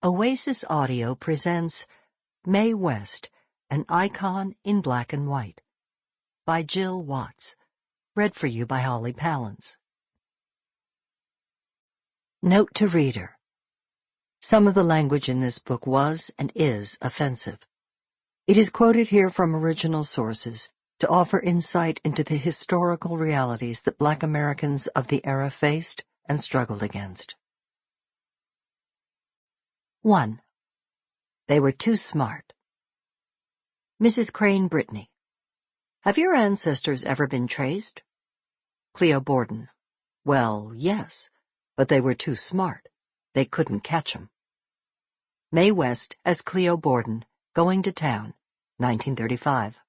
Oasis Audio presents Mae West, An Icon in Black and White, by Jill Watts, read for you by Holly Palance. Note to reader. Some of the language in this book was and is offensive. It is quoted here from original sources to offer insight into the historical realities that Black Americans of the era faced and struggled against. 1. They were too smart. Mrs. Crane Brittany. Have your ancestors ever been traced? Cleo Borden. Well, yes, but they were too smart. They couldn't catch 'em. Mae West as Cleo Borden, Going to Town, 1935.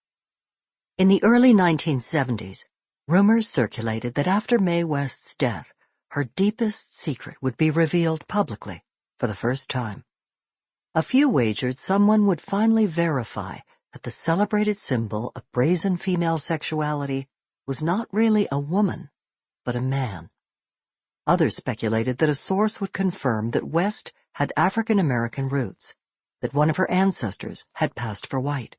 In the early 1970s, rumors circulated that after Mae West's death, her deepest secret would be revealed publicly for the first time. A few wagered someone would finally verify that the celebrated symbol of brazen female sexuality was not really a woman, but a man. Others speculated that a source would confirm that West had African-American roots, that one of her ancestors had passed for white.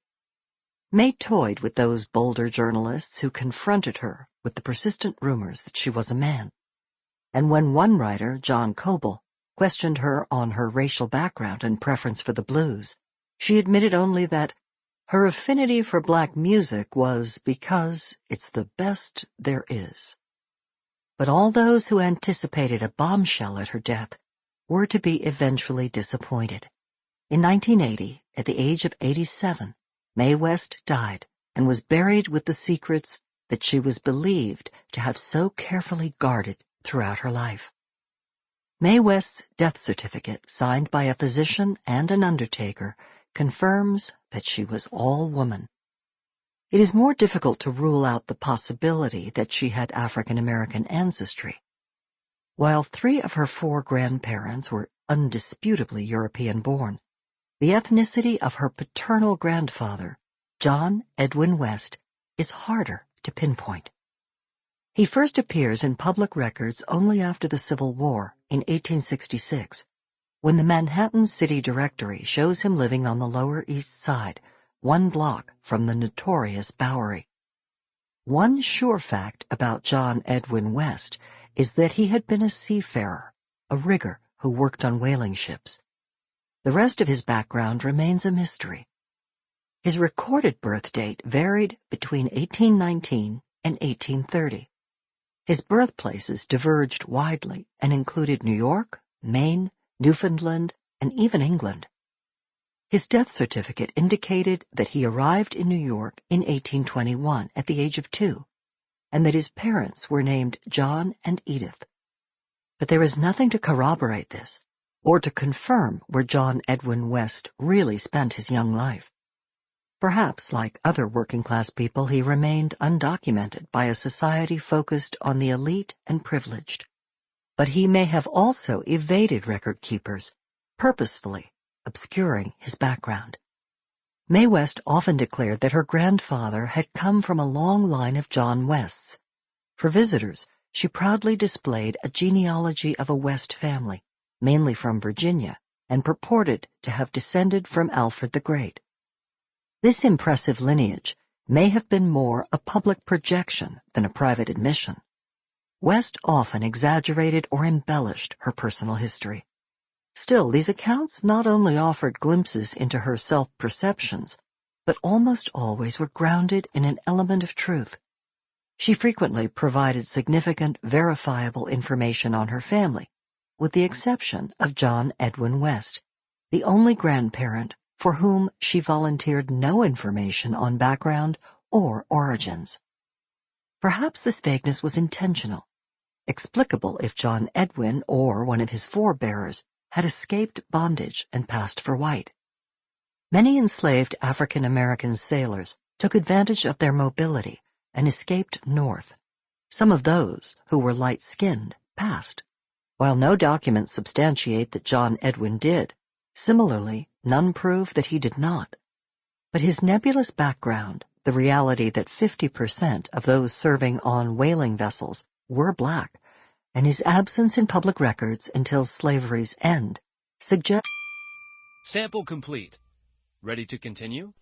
Mae toyed with those bolder journalists who confronted her with the persistent rumors that she was a man. And when one writer, John Coble, questioned her on her racial background and preference for the blues, she admitted only that her affinity for black music was because it's the best there is. But all those who anticipated a bombshell at her death were to be eventually disappointed. In 1980, at the age of 87, Mae West died and was buried with the secrets that she was believed to have so carefully guarded throughout her life. Mae West's death certificate, signed by a physician and an undertaker, confirms that she was all woman. It is more difficult to rule out the possibility that she had African-American ancestry. While 3 of her 4 grandparents were undisputably European-born, the ethnicity of her paternal grandfather, John Edwin West, is harder to pinpoint. He first appears in public records only after the Civil War in 1866, when the Manhattan City Directory shows him living on the Lower East Side, 1 block from the notorious Bowery. One sure fact about John Edwin West is that he had been a seafarer, a rigger who worked on whaling ships. The rest of his background remains a mystery. His recorded birth date varied between 1819 and 1830. His birthplaces diverged widely and included New York, Maine, Newfoundland, and even England. His death certificate indicated that he arrived in New York in 1821 at the age of 2, and that his parents were named John and Edith. But there is nothing to corroborate this, or to confirm where John Edwin West really spent his young life. Perhaps, like other working-class people, he remained undocumented by a society focused on the elite and privileged. But he may have also evaded record keepers, purposefully obscuring his background. Mae West often declared that her grandfather had come from a long line of John Wests. For visitors, she proudly displayed a genealogy of a West family, mainly from Virginia, and purported to have descended from Alfred the Great. This impressive lineage may have been more a public projection than a private admission. West often exaggerated or embellished her personal history. Still, these accounts not only offered glimpses into her self-perceptions, but almost always were grounded in an element of truth. She frequently provided significant, verifiable information on her family, with the exception of John Edwin West, the only grandparent for whom she volunteered no information on background or origins. Perhaps this vagueness was intentional, explicable if John Edwin or one of his forebearers had escaped bondage and passed for white. Many enslaved African-American sailors took advantage of their mobility and escaped north. Some of those who were light-skinned passed. While no documents substantiate that John Edwin did, similarly, none prove that he did not. But his nebulous background, the reality that 50% of those serving on whaling vessels were black, and his absence in public records until slavery's end, suggest Sample complete. Ready to continue?